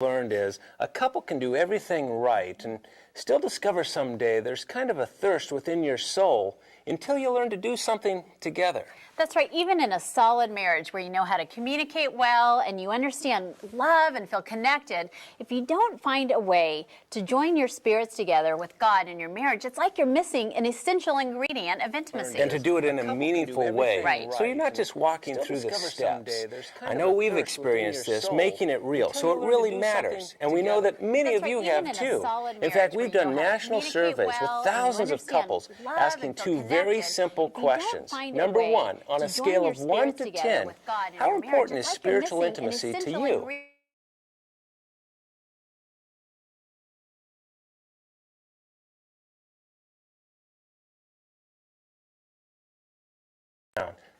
Learned is a couple can do everything right and still discover someday there's kind of a thirst within your soul until you learn to do something together. That's right. Even in a solid marriage where you know how to communicate well and you understand love and feel connected, if you don't find a way to join your spirits together with God in your marriage, it's like you're missing an essential ingredient of intimacy. And to do it in a meaningful way. Right. So you're not just walking through the steps. I know we've experienced this, making it real, so it really matters. And we know that many of you have too. In fact, we've done national surveys with thousands of couples asking two very simple questions. Number one, on a scale of 1 to 10, how important is spiritual intimacy to you?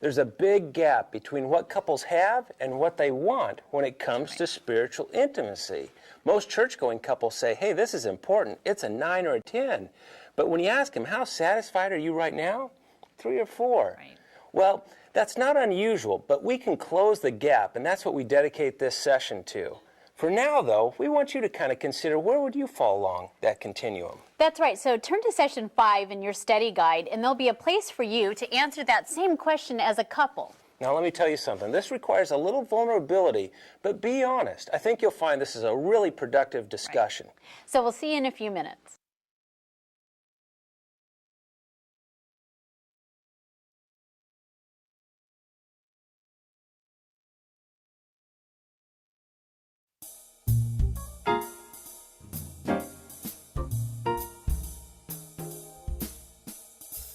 There's a big gap between what couples have and what they want when it comes to spiritual intimacy. Most church-going couples say, hey, this is important. It's a 9 or a 10. But when you ask them, how satisfied are you right now? 3 or 4. Right. Well, that's not unusual, but we can close the gap, and that's what we dedicate this session to. For now, though, we want you to kind of consider where would you fall along that continuum. That's right. So turn to session 5 in your study guide, and there'll be a place for you to answer that same question as a couple. Now, let me tell you something. This requires a little vulnerability, but be honest. I think you'll find this is a really productive discussion. Right. So we'll see you in a few minutes.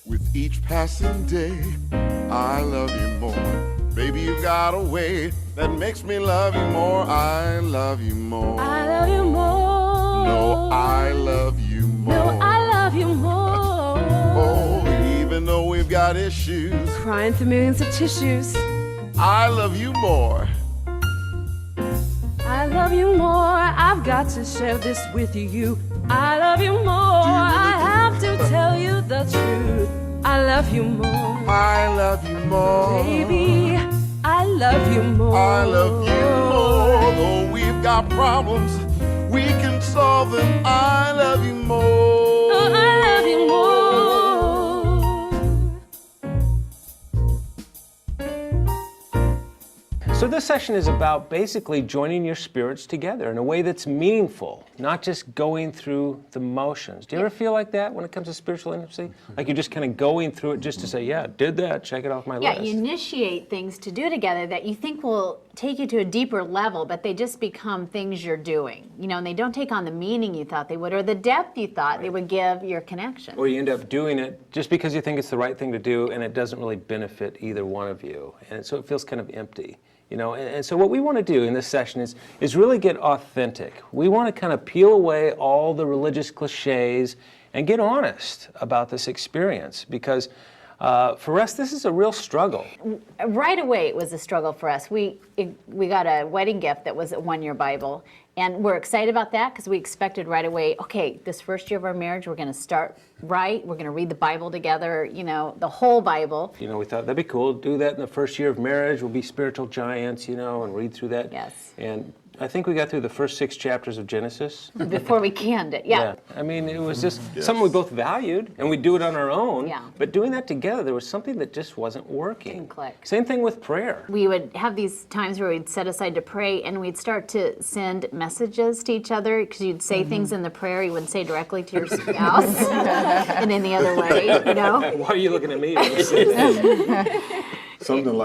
With each passing day, I love you more. Baby, you've got a way that makes me love you more. I love you more. I love you more. No, I love you more. No, I love you more. Oh, even though we've got issues, Crying through millions of tissues. I love you more. I love you more. I've got to share this with you. I love you more. I have to tell you the truth. I love you more. I love you more. Baby, I love you more. I love you more. Though we've got problems, we can solve them. I love you more. Oh, I love you more. So this session is about basically joining your spirits together in a way that's meaningful, not just going through the motions. Do you ever feel like that when it comes to spiritual intimacy? Like you're just kind of going through it just to say, yeah, did that, check it off my list. Yeah, you initiate things to do together that you think will take you to a deeper level, but they just become things you're doing, you know, and they don't take on the meaning you thought they would or the depth you thought they would give your connection. Or you end up doing it just because you think it's the right thing to do and it doesn't really benefit either one of you. And so it feels kind of empty. You know, and so what we want to do in this session is really get authentic. We want to kind of peel away all the religious cliches and get honest about this experience because for us, this is a real struggle. Right away, it was a struggle for us. We got a wedding gift that was a 1-year Bible, and we're excited about that because we expected right away, okay, this first year of our marriage, we're going to start right. We're going to read the Bible together, you know, the whole Bible. You know, we thought that'd be cool. Do that in the first year of marriage. We'll be spiritual giants, you know, and read through that. Yes. And I think we got through the first 6 chapters of Genesis. Before we canned it, yeah. I mean, it was just something we both valued, and we'd do it on our own. Yeah. But doing that together, there was something that just wasn't working. Didn't click. Same thing with prayer. We would have these times where we'd set aside to pray, and we'd start to send messages to each other, because you'd say things in the prayer you wouldn't say directly to your spouse in any other way, you know? Why are you looking at me? Something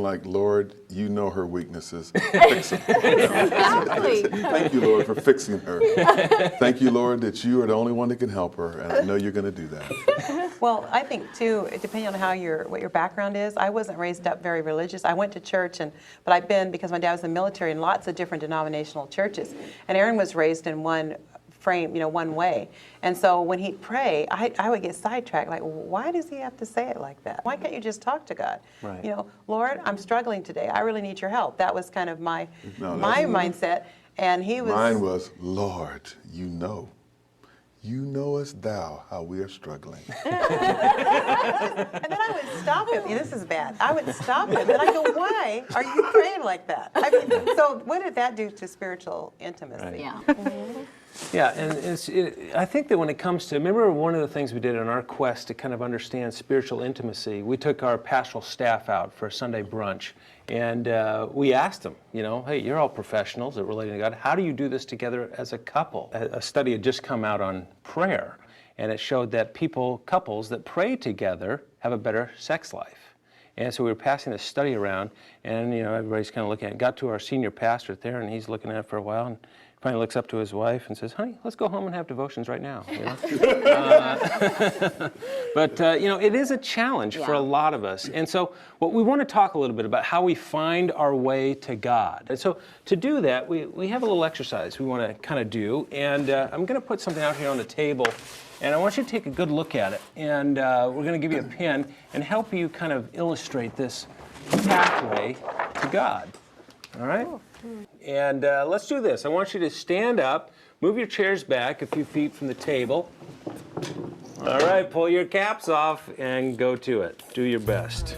like, Lord, you know her weaknesses. Exactly. Thank you, Lord, for fixing her. Thank you, Lord, that you are the only one that can help her, and I know you're going to do that. Well, I think too, depending on what your background is, I wasn't raised up very religious. I went to church, but I've been, because my dad was in the military, in lots of different denominational churches. And Aaron was raised in one frame, you know, one way. And so when he'd pray, I would get sidetracked, like, why does he have to say it like that? Why can't you just talk to God? Right. You know, Lord, I'm struggling today. I really need your help. That was kind of my mindset. And he was... Mine was, Lord, you know. You knowest thou how we are struggling. And then I would stop him. This is bad. I would stop him, and I go, "Why are you praying like that?" I mean, so what did that do to spiritual intimacy? Right. Yeah. Yeah, and I think that when it comes to, remember one of the things we did on our quest to kind of understand spiritual intimacy, we took our pastoral staff out for a Sunday brunch, and we asked them, hey, you're all professionals at relating to God. How do you do this together as a couple? A study had just come out on prayer, and it showed that couples that pray together have a better sex life. And so we were passing this study around, and everybody's kind of looking at it. Got to our senior pastor there, and he's looking at it for a while, and finally looks up to his wife and says, "Honey, let's go home and have devotions right now." But it is a challenge for a lot of us. And so what we want to talk a little bit about how we find our way to God. And so to do that, we have a little exercise we want to kind of do. And I'm going to put something out here on the table. And I want you to take a good look at it. And we're going to give you a pen and help you kind of illustrate this pathway to God. All right? And let's do this. I want you to stand up, move your chairs back a few feet from the table. All right, pull your caps off and go to it. Do your best.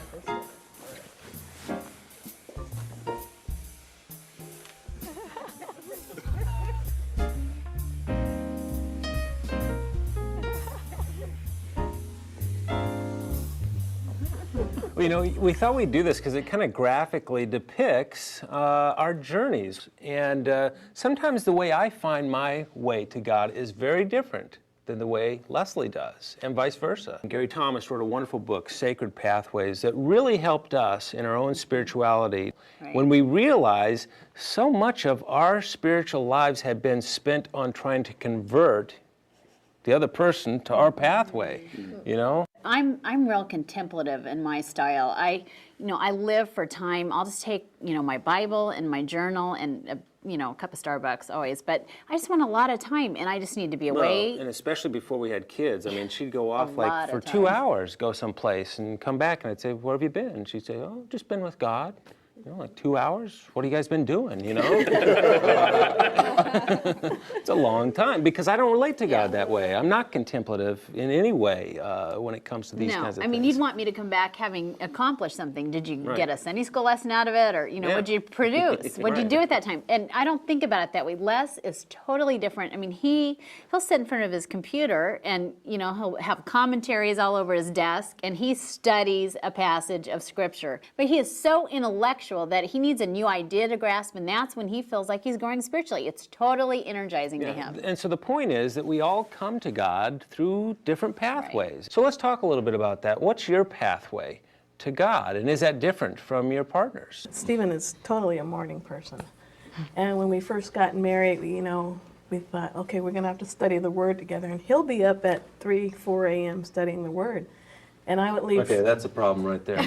We thought we'd do this because it kind of graphically depicts our journeys. And sometimes the way I find my way to God is very different than the way Leslie does, and vice versa. Gary Thomas wrote a wonderful book, Sacred Pathways, that really helped us in our own spirituality when we realized so much of our spiritual lives had been spent on trying to convert the other person to our pathway, I'm real contemplative in my style. I live for time. I'll just take, my Bible and my journal and, a cup of Starbucks always. But I just want a lot of time, and I just need to be away. And especially before we had kids. I mean, she'd go off like for 2 hours, go someplace and come back, and I'd say, "Where have you been?" And she'd say, "Oh, just been with God." Like 2 hours? What have you guys been doing, It's a long time because I don't relate to God that way. I'm not contemplative in any way when it comes to these kinds of things. No, I mean, you'd want me to come back having accomplished something. Did you get a Sunday school lesson out of it? Or, what'd you produce? What'd you do at that time? And I don't think about it that way. Les is totally different. I mean, he'll sit in front of his computer and, he'll have commentaries all over his desk and he studies a passage of Scripture. But he is so intellectual that he needs a new idea to grasp, and that's when he feels like he's growing spiritually. It's totally energizing to him. And so the point is that we all come to God through different pathways. So let's talk a little bit about that. What's your pathway to God, and is that different from your partner's? Stephen is totally a morning person. And when we first got married, we thought, okay, we're going to have to study the Word together, and he'll be up at 3, 4 a.m. studying the Word. And I would leave. Okay, that's a problem right there.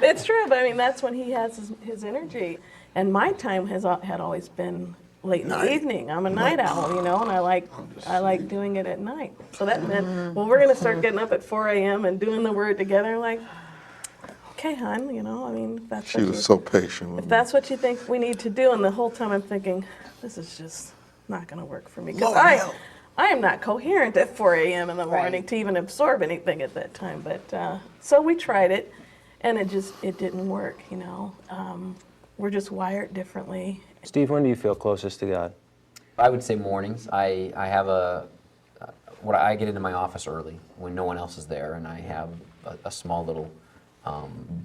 It's true, but I mean, that's when he has his energy. And my time had always been late in the evening. I'm a night owl, and I like doing it at night. So that meant, well, we're going to start getting up at 4 a.m. and doing the Word together. Like, okay, hon, I mean, if that's She was so patient with if me. that's what you think we need to do. And the whole time I'm thinking, this is just not going to work for me. Because I am not coherent at 4 a.m. in the morning to even absorb anything at that time. But so we tried it, and it didn't work. We're just wired differently. Steve, when do you feel closest to God? I would say mornings. I have I get into my office early when no one else is there, and I have a small little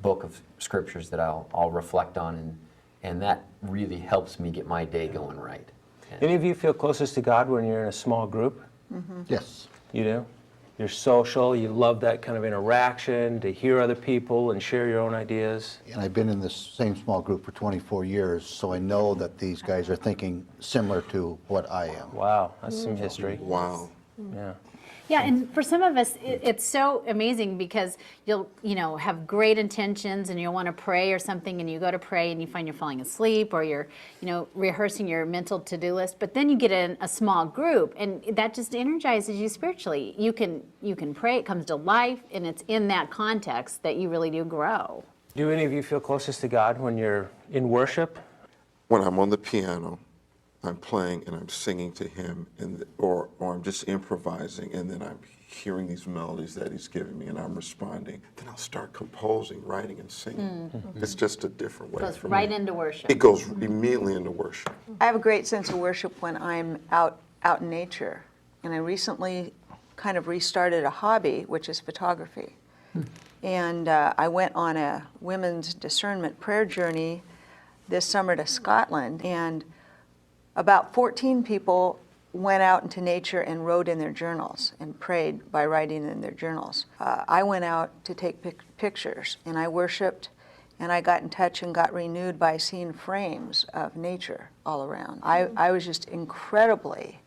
book of scriptures that I'll reflect on, and that really helps me get my day going right. Any of you feel closest to God when you're in a small group? Mm-hmm. Yes. You do? You're social, you love that kind of interaction, to hear other people and share your own ideas. And I've been in this same small group for 24 years, so I know that these guys are thinking similar to what I am. Wow, that's some history. Wow. Yeah. Yeah, and for some of us, it's so amazing because you'll, have great intentions and you'll want to pray or something, and you go to pray and you find you're falling asleep, or you're, rehearsing your mental to-do list. But then you get in a small group, and that just energizes you spiritually. You can pray; it comes to life, and it's in that context that you really do grow. Do any of you feel closest to God when you're in worship? When I'm on the piano I'm playing and I'm singing to him, or I'm just improvising, and then I'm hearing these melodies that he's giving me and I'm responding, then I'll start composing, writing, and singing. It's just a different way. Goes for right me. into worship. It goes immediately into worship. I have a great sense of worship when I'm out in nature. And I recently kind of restarted a hobby, which is photography. And I went on a women's discernment prayer journey this summer to Scotland, and about 14 people went out into nature and wrote in their journals and prayed by writing in their journals. I went out to take pictures, and I worshiped, and I got in touch and got renewed by seeing frames of nature all around. I was just incredibly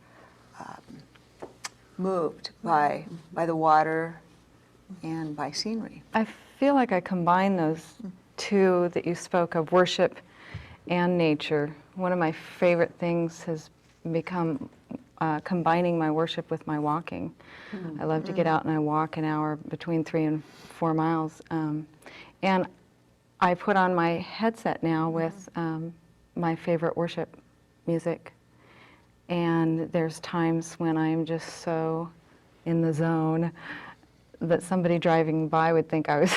moved by the water and by scenery. I feel like I combine those two that you spoke of, worship and nature. One of my favorite things has become combining my worship with my walking. I love to get out and I walk an hour between 3 and 4 miles. And I put on my headset now with my favorite worship music. And there's times when I'm just so in the zone that somebody driving by would think I was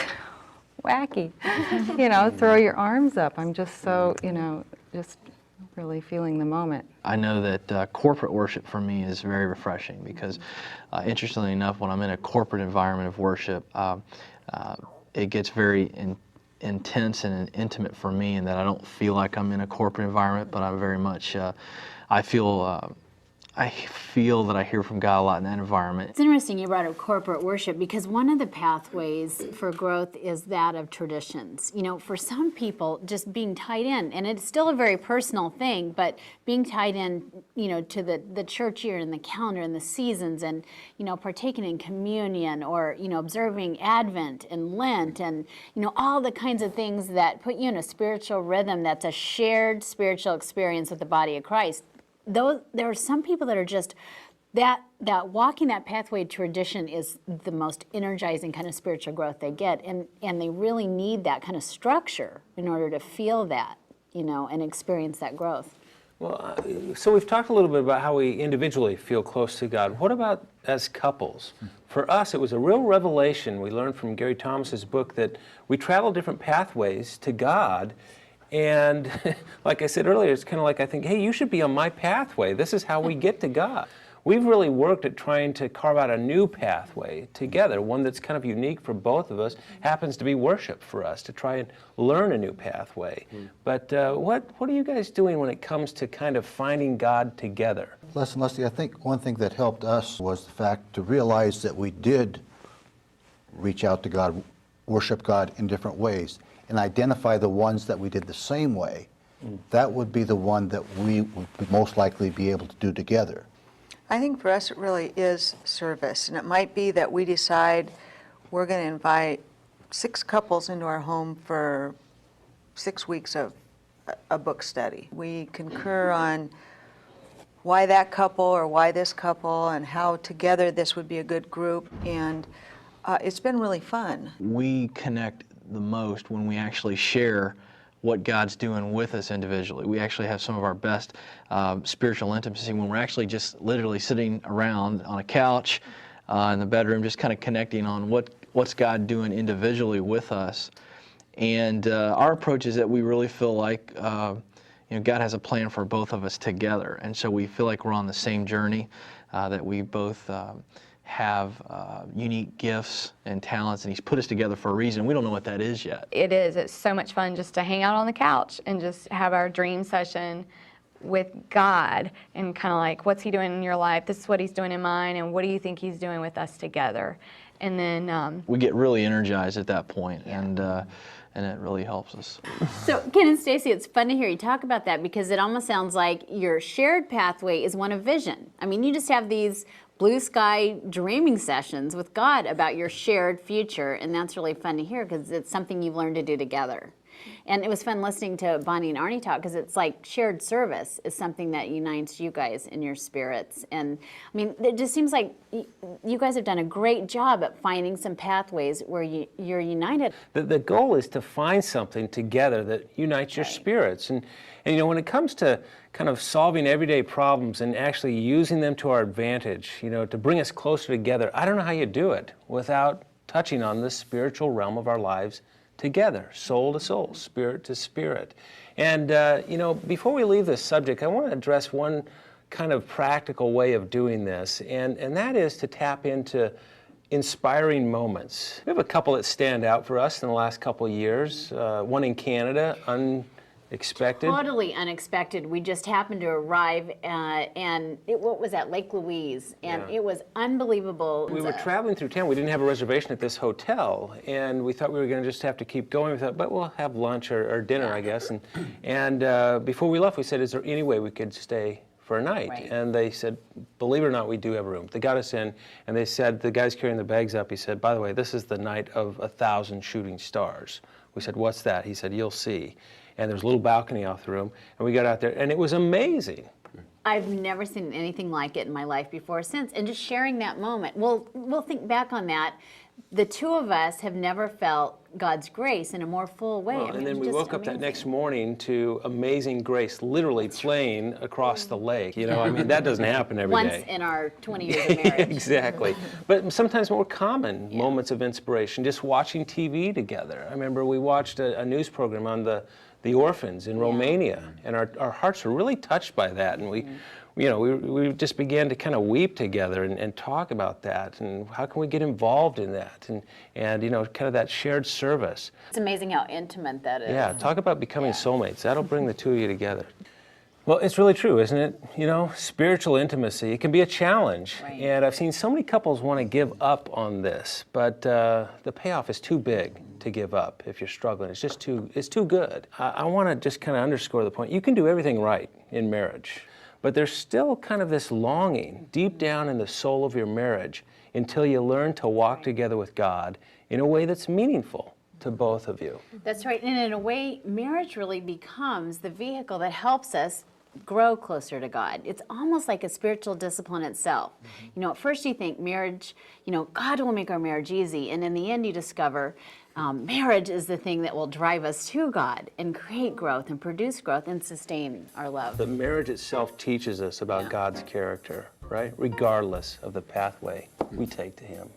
wacky. You know, throw your arms up. I'm just so, you know, just really feeling the moment. I know that corporate worship for me is very refreshing because, interestingly enough, when I'm in a corporate environment of worship, it gets very intense and intimate for me, and that I don't feel like I'm in a corporate environment, but I'm very much, I feel that I hear from God a lot in that environment. It's interesting you brought up corporate worship because one of the pathways for growth is that of traditions. You know, for some people, just being tied in, and it's still a very personal thing, but being tied in, you know, to the church year and the calendar and the seasons and, you know, partaking in communion or, you know, observing Advent and Lent and, you know, all the kinds of things that put you in a spiritual rhythm that's a shared spiritual experience with the body of Christ. Though there are some people that are just that walking that pathway of tradition is the most energizing kind of spiritual growth they get, and they really need that kind of structure in order to feel that, you know, and experience that growth. Well, so we've talked a little bit about how we individually feel close to God. What about as couples? For us, it was a real revelation. We learned from Gary Thomas's book that we travel different pathways to God. And like I said earlier, it's kind of like I think, hey, you should be on my pathway. This is how we get to God. We've really worked at trying to carve out a new pathway together, one that's kind of unique for both of us, happens to be worship for us, to try and learn a new pathway. But what are you guys doing when it comes to kind of finding God together? Leslie, I think one thing that helped us was the fact to realize that we did reach out to God, worship God in different ways, and identify the ones that we did the same way. That would be the one that we would most likely be able to do together. I think for us it really is service, and it might be that we decide we're going to invite 6 couples into our home for 6 weeks of a book study. We concur on why that couple or why this couple and how together this would be a good group, and it's been really fun. We connect the most when we actually share what God's doing with us individually. We actually have some of our best spiritual intimacy when we're actually just literally sitting around on a couch in the bedroom, just kind of connecting on what's God doing individually with us. And our approach is that we really feel like God has a plan for both of us together, and so we feel like we're on the same journey, that we both have unique gifts and talents, and He's put us together for a reason. We don't know what that is yet. It is. It's so much fun just to hang out on the couch and just have our dream session with God and kind of like, what's He doing in your life? This is what He's doing in mine, and what do you think He's doing with us together? And then we get really energized at that point, and it really helps us. So, Ken and Stacy, it's fun to hear you talk about that because it almost sounds like your shared pathway is one of vision. I mean, you just have these blue sky dreaming sessions with God about your shared future, and that's really fun to hear because it's something you've learned to do together. And it was fun listening to Bonnie and Arnie talk, because it's like shared service is something that unites you guys in your spirits. And I mean, it just seems like you guys have done a great job at finding some pathways where you're united. The goal is to find something together that unites your spirits. And you know, when it comes to kind of solving everyday problems and actually using them to our advantage, you know, to bring us closer together, I don't know how you do it without touching on the spiritual realm of our lives together, soul to soul, spirit to spirit. And, you know, before we leave this subject, I want to address one kind of practical way of doing this, and that is to tap into inspiring moments. We have a couple that stand out for us in the last couple of years. One in Canada, unexpected. Totally unexpected. We just happened to arrive, and what was that, Lake Louise, and it was unbelievable. We were traveling through town. We didn't have a reservation at this hotel, and we thought we were going to just have to keep going. We thought, but we'll have lunch or dinner, I guess. And before we left, we said, is there any way we could stay for a night? Right. And they said, believe it or not, we do have a room. They got us in, and they said, the guy's carrying the bags up, he said, by the way, this is the night of 1,000 shooting stars. We said, what's that? He said, you'll see. And there's a little balcony off the room, and we got out there, and it was amazing. I've never seen anything like it in my life before or since, and just sharing that moment. We'll think back on that. The two of us have never felt God's grace in a more full way. Well, I mean, and then it we was woke just up that amazing. next morning to Amazing Grace, literally playing across the lake. You know, I mean, that doesn't happen every day. Once in our 20 years of marriage. Exactly. But sometimes more common moments of inspiration, just watching TV together. I remember we watched a news program on the orphans in Romania, and our hearts were really touched by that, and we just began to kind of weep together and talk about that, and how can we get involved in that, and you know, kind of that shared service. It's amazing how intimate that is. Yeah, talk about becoming soulmates. That'll bring the two of you together. Well, it's really true, isn't it? You know, spiritual intimacy, it can be a challenge. Right. And I've seen so many couples want to give up on this, but the payoff is too big to give up if you're struggling. It's just too good. I want to just kind of underscore the point. You can do everything right in marriage, but there's still kind of this longing deep down in the soul of your marriage until you learn to walk together with God in a way that's meaningful to both of you. That's right. And in a way, marriage really becomes the vehicle that helps us grow closer to God. It's almost like a spiritual discipline itself. You know, at first you think marriage, you know, God will make our marriage easy. And in the end you discover marriage is the thing that will drive us to God and create growth and produce growth and sustain our love. The marriage itself teaches us about God's character, right? Regardless of the pathway we take to Him.